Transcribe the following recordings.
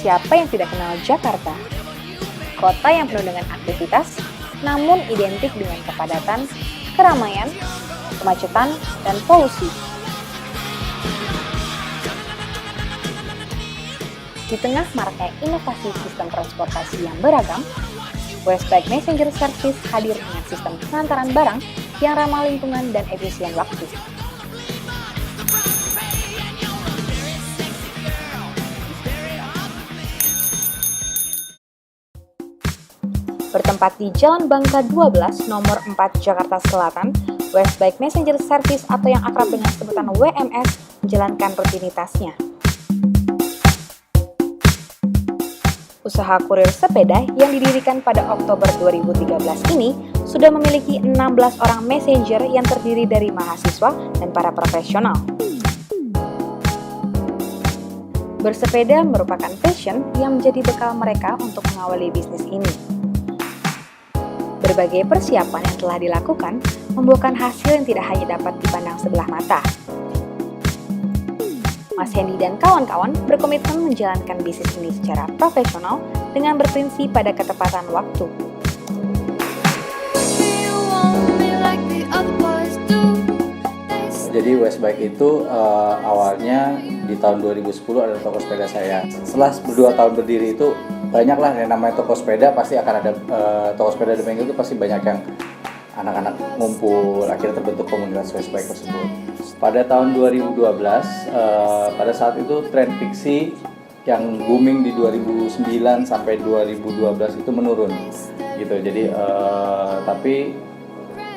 siapa yang tidak kenal Jakarta? Kota yang penuh dengan aktivitas, namun identik dengan kepadatan, keramaian, kemacetan, dan polusi. Di tengah maraknya inovasi sistem transportasi yang beragam, Westbike Messenger Service hadir dengan sistem pengantaran barang yang ramah lingkungan dan efisien waktu. Bertempat di Jalan Bangka 12, nomor 4 Jakarta Selatan, Westbike Messenger Service atau yang akrab dengan sebutan WMS menjalankan rutinitasnya. Usaha kurir sepeda yang didirikan pada Oktober 2013 ini sudah memiliki 16 orang messenger yang terdiri dari mahasiswa dan para profesional. Bersepeda merupakan passion yang menjadi bekal mereka untuk mengawali bisnis ini. Berbagai persiapan yang telah dilakukan membuahkan hasil yang tidak hanya dapat dipandang sebelah mata. Mas Hendy dan kawan-kawan berkomitmen menjalankan bisnis ini secara profesional dengan berprinsip pada ketepatan waktu. Jadi Westbike itu awalnya di tahun 2010 ada toko sepeda saya. Setelah 2 tahun berdiri itu banyaklah yang namanya toko sepeda, pasti akan ada toko sepeda di Minggu itu pasti banyak yang anak-anak ngumpul, akhirnya terbentuk komunitas Westbike tersebut. Pada tahun 2012, pada saat itu tren fiksi yang booming di 2009 sampai 2012 itu menurun, gitu. Jadi tapi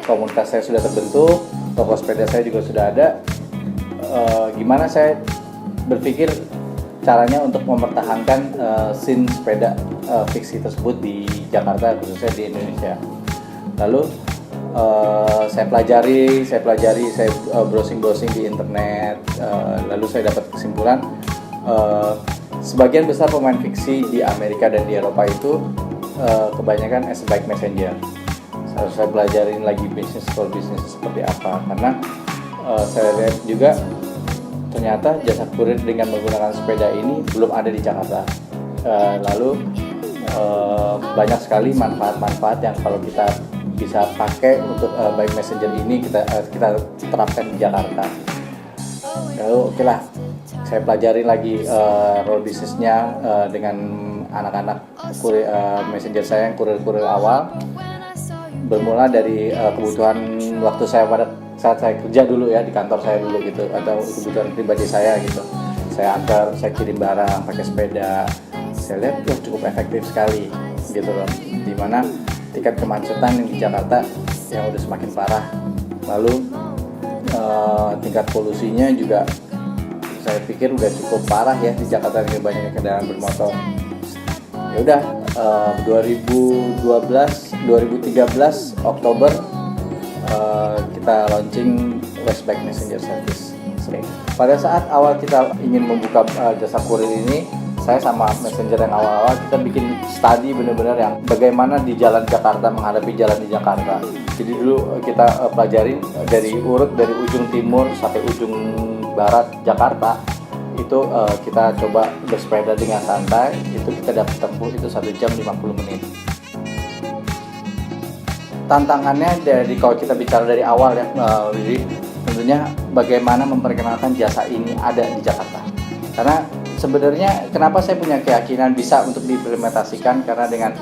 komunitas saya sudah terbentuk, toko sepeda saya juga sudah ada. Gimana saya berpikir caranya untuk mempertahankan scene sepeda fiksi tersebut di Jakarta, khususnya di Indonesia. Lalu saya pelajari, saya browsing di internet, lalu saya dapat kesimpulan sebagian besar pemain fiksi di Amerika dan di Eropa itu kebanyakan as a bike messenger. Harus saya pelajarin lagi bisnis seperti apa, karena saya lihat juga ternyata jasa kurir dengan menggunakan sepeda ini belum ada di Jakarta. Lalu banyak sekali manfaat-manfaat yang kalau kita bisa pakai untuk bike messenger ini kita terapkan di Jakarta. Lalu oke lah, saya pelajarin lagi role bisnisnya dengan anak-anak messenger saya yang kurir-kurir awal. Bermula dari kebutuhan waktu saya pada saat saya kerja dulu ya di kantor saya dulu gitu, atau kebutuhan pribadi saya gitu. Saya antar, saya kirim barang pakai sepeda. Saya lihat cukup efektif sekali gitu loh. Dimana tingkat kemacetan di Jakarta yang udah semakin parah, lalu tingkat polusinya juga saya pikir udah cukup parah ya di Jakarta ini, banyak kendaraan bermotor. Ya udah 2013 Oktober kita launching Westbike Messenger Service. Pada saat awal kita ingin membuka jasa kurir ini, saya sama messenger yang awal-awal kita bikin studi benar-benar yang bagaimana di jalan Jakarta, menghadapi jalan di Jakarta. Jadi dulu kita pelajarin dari ujung timur sampai ujung barat Jakarta itu kita coba bersepeda dengan santai, itu kita dapat tempuh itu 1 jam 50 menit. Tantangannya dari kalau kita bicara dari awal ya, tentunya bagaimana memperkenalkan jasa ini ada di Jakarta. Karena sebenarnya kenapa saya punya keyakinan bisa untuk diimplementasikan, karena dengan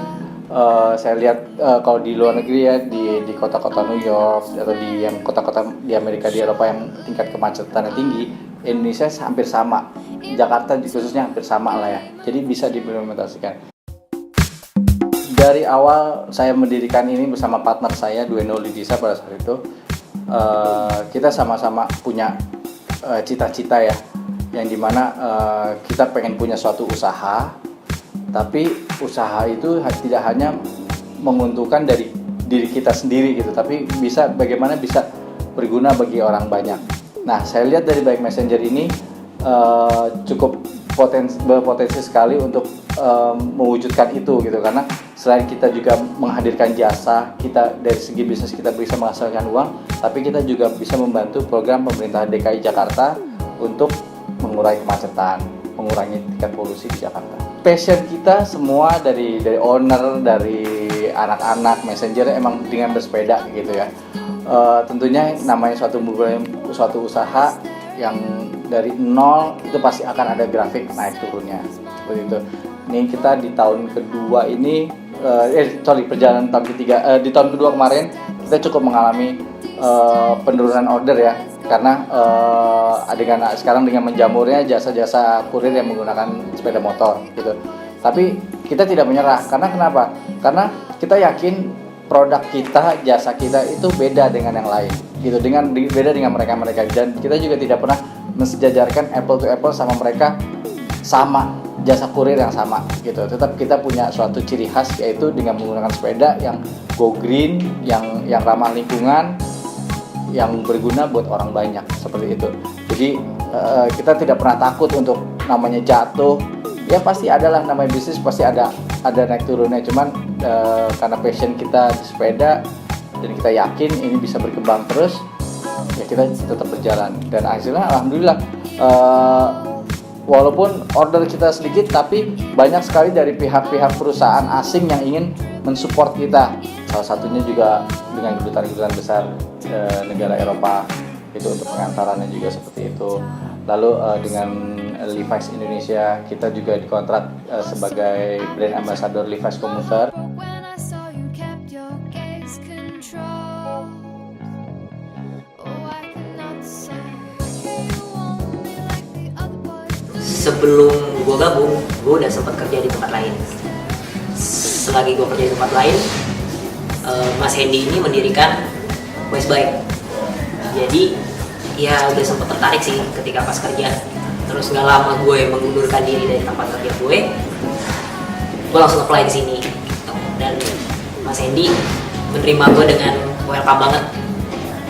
saya lihat kalau di luar negeri ya, di kota-kota New York atau di yang kota-kota di Amerika, di Eropa yang tingkat kemacetannya tinggi, Indonesia hampir sama, Jakarta khususnya hampir sama lah ya, jadi bisa diimplementasikan. Dari awal saya mendirikan ini bersama partner saya Dueno Lidisa pada saat itu, kita sama-sama punya cita-cita ya, yang dimana kita pengen punya suatu usaha, tapi usaha itu tidak hanya menguntungkan dari diri kita sendiri gitu, tapi bagaimana bisa berguna bagi orang banyak. Nah, saya lihat dari Bike Messenger ini cukup berpotensi sekali untuk mewujudkan itu gitu, karena selain kita juga menghadirkan jasa, kita dari segi bisnis kita bisa menghasilkan uang, tapi kita juga bisa membantu program pemerintah DKI Jakarta untuk mengurangi kemacetan, mengurangi tingkat polusi di Jakarta. passion kita semua dari owner, dari anak-anak, messenger emang dengan bersepeda gitu ya. Tentunya namanya suatu usaha yang dari nol itu pasti akan ada grafik naik turunnya seperti itu. Ini kita di tahun kedua ini, perjalanan tahun ketiga, di tahun kedua kemarin kita cukup mengalami penurunan order ya, karena sekarang dengan menjamurnya jasa-jasa kurir yang menggunakan sepeda motor gitu. Tapi kita tidak menyerah, karena kenapa? Karena kita yakin produk kita, jasa kita itu beda dengan yang lain gitu, beda dengan mereka, dan kita juga tidak pernah mensejajarkan apple to apple sama mereka, sama jasa kurir yang sama gitu. Tetap kita punya suatu ciri khas, yaitu dengan menggunakan sepeda yang go green, yang ramah lingkungan, yang berguna buat orang banyak seperti itu. Jadi kita tidak pernah takut untuk namanya jatuh. Ya pasti adalah, namanya bisnis pasti ada naik turunnya. Cuman karena passion kita di sepeda dan kita yakin ini bisa berkembang terus, ya kita tetap berjalan. Dan hasilnya alhamdulillah, walaupun order kita sedikit, tapi banyak sekali dari pihak-pihak perusahaan asing yang ingin mensupport kita. Salah satunya juga dengan kedutaan besar negara Eropa itu untuk pengantarannya juga seperti itu. Lalu dengan Levi's Indonesia, kita juga dikontrak sebagai brand ambassador Levi's Commuter. Sebelum gue gabung, gue udah sempat kerja di tempat lain. Selagi gue kerja di tempat lain, Mas Hendy ini mendirikan Westbike. Jadi ya udah sempat tertarik sih ketika pas kerja. Terus nggak lama gue mengundurkan diri dari tempat kerja gue langsung apply di sini. Dan Mas Hendy menerima gue dengan welcome banget.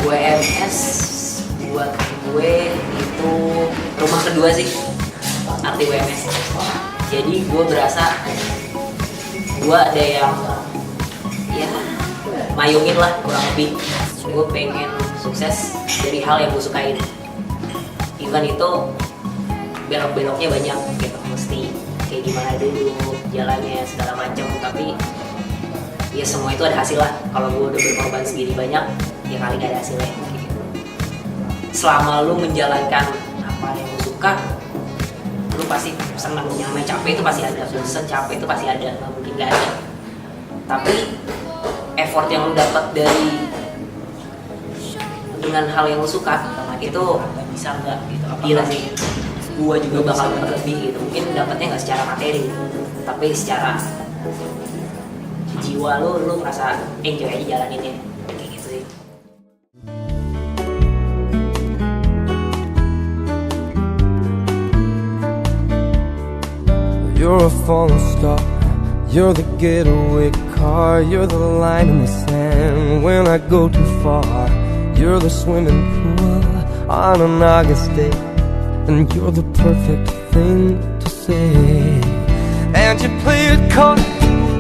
WMS buat gue itu rumah kedua sih, arti WMS. Jadi gue berasa gue ada yang ya mayungin lah kurang lebih. Gue pengen sukses dari hal yang gue sukain. Even itu belok-beloknya banyak gitu, mesti kayak gimana dulu jalannya segala macam, tapi ya semua itu ada hasil lah. Kalau gue udah berkorban segini banyak, ya kali gak ada hasilnya gitu. Selama lu menjalankan apa yang lu suka, lu pasti senang. Yang namanya capek itu pasti ada, bosan capek itu pasti ada, nggak mungkin gak ada. Tapi effort yang lu dapat dengan hal yang lu suka itu bisa nggak gitu. Gila sih, gua juga bakal dapat lebih gitu. Mungkin dapatnya nggak secara materi, tapi secara jiwa lu merasa enjoy aja jalaninnya kayak gitu sih. You're a falling star, you're the getaway car, you're the line in the sand when I go too far. You're the swimming pool on an August day, and you're the perfect thing to say. And you play it cold,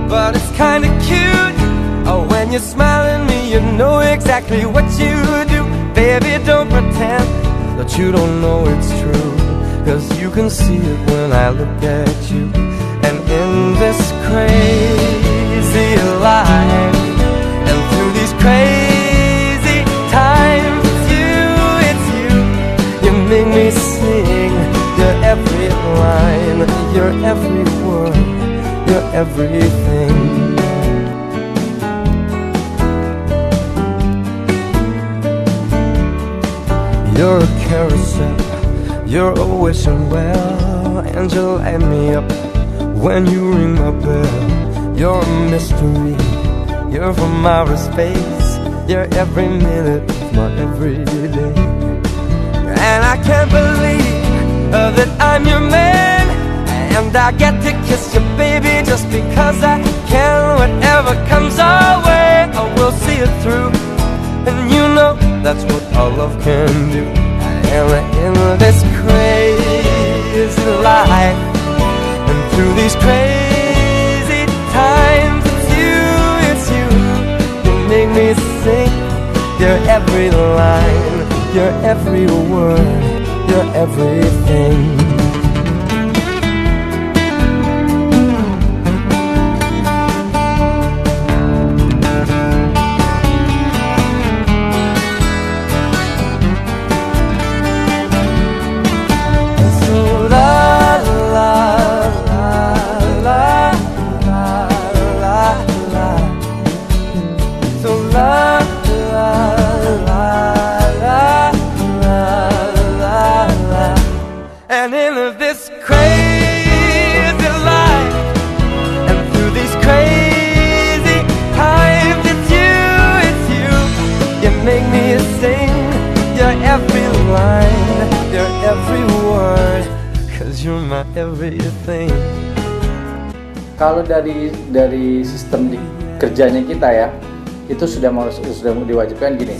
but it's kinda cute. Oh, when you smile at me, you know exactly what you do. Baby, don't pretend that you don't know it's true, 'cause you can see it when I look at you. And in this crazy life, and through these crazy times, it's you, you make me sing. You're every line, you're every word, you're everything. You're a carousel, you're a wishing well, and you light me up when you ring my bell. You're a mystery, you're from outer space, you're every minute of my everyday. And I can't believe that I'm your man, and I get to kiss you, baby, just because I can. Whatever comes our way, I will see it through, and you know that's what all love can do. And in this crazy life, and through these crazy times, it's you, you make me sing. You're every line, you're every word, you're everything. make me sing your every line, your every word, 'cause you're my everything. Kalau dari sistem kerjanya kita ya, itu sudah diwajibkan gini.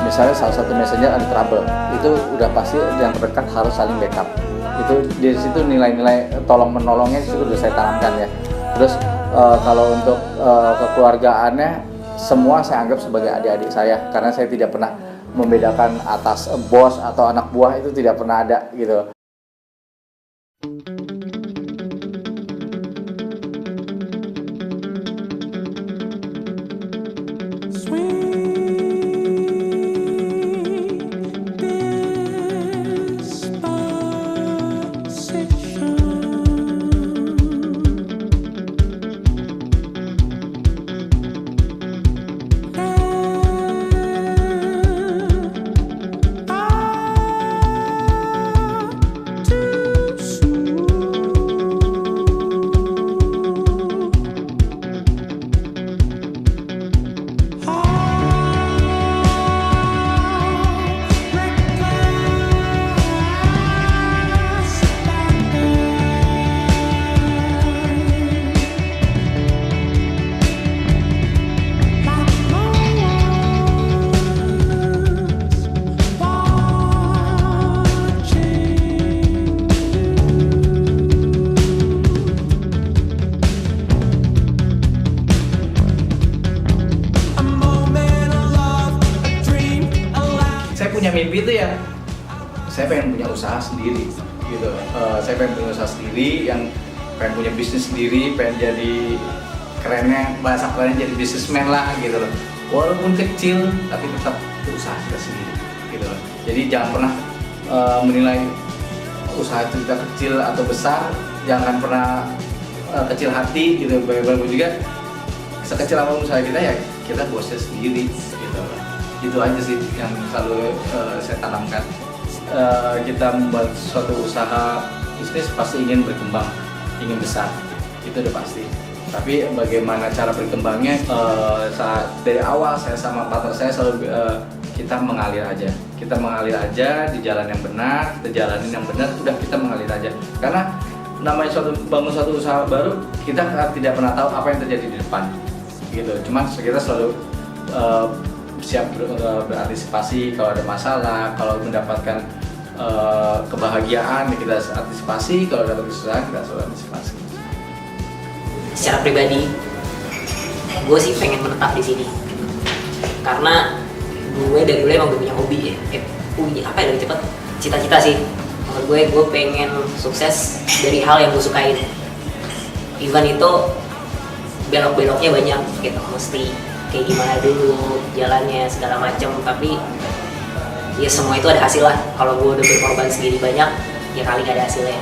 Misalnya salah satu messenger ada trouble, itu udah pasti yang terdekat harus saling backup. Itu di situ nilai-nilai tolong menolongnya itu sudah saya tanamkan ya. Terus kalau untuk kekeluargaannya, semua saya anggap sebagai adik-adik saya, karena saya tidak pernah membedakan atas bos atau anak buah, itu tidak pernah ada gitu. Punya mimpi itu ya, saya pengen punya usaha sendiri gitu. Saya pengen punya usaha sendiri, yang pengen punya bisnis sendiri, pengen jadi kerennya, bahasa kerennya jadi businessman lah gitu loh. Walaupun kecil tapi tetap itu usaha kita sendiri gitu loh. Jadi jangan pernah menilai usaha itu kita kecil atau besar, jangan pernah kecil hati gitu. Bagaimanapun juga sekecil apapun usaha kita ya kita bosnya sendiri gitu loh. Itu aja sih yang selalu saya tanamkan. Kita membuat suatu usaha bisnis pasti ingin berkembang, ingin besar, itu udah pasti. Tapi bagaimana cara berkembangnya, saat dari awal saya sama partner saya selalu kita mengalir aja di jalan yang benar, di jalanin yang benar, udah kita mengalir aja. Karena namanya bangun suatu usaha baru, kita tidak pernah tahu apa yang terjadi di depan, gitu. Cuman kita selalu siap berantisipasi kalau ada masalah, kalau mendapatkan kebahagiaan kita antisipasi, kalau dapat kesusahan kita selalu antisipasi. Secara pribadi, gue sih pengen menetap di sini, karena gue dari dulu emang punya hobi ya, punya apa ya lebih cepat cita-cita sih. Menurut gue pengen sukses dari hal yang gue sukain. Even itu belok-beloknya banyak gitu, mesti kayak gimana dulu jalannya segala macam, tapi ya semua itu ada hasil lah. Kalau gue udah berkorban segini banyak, ya kali gak ada hasilnya.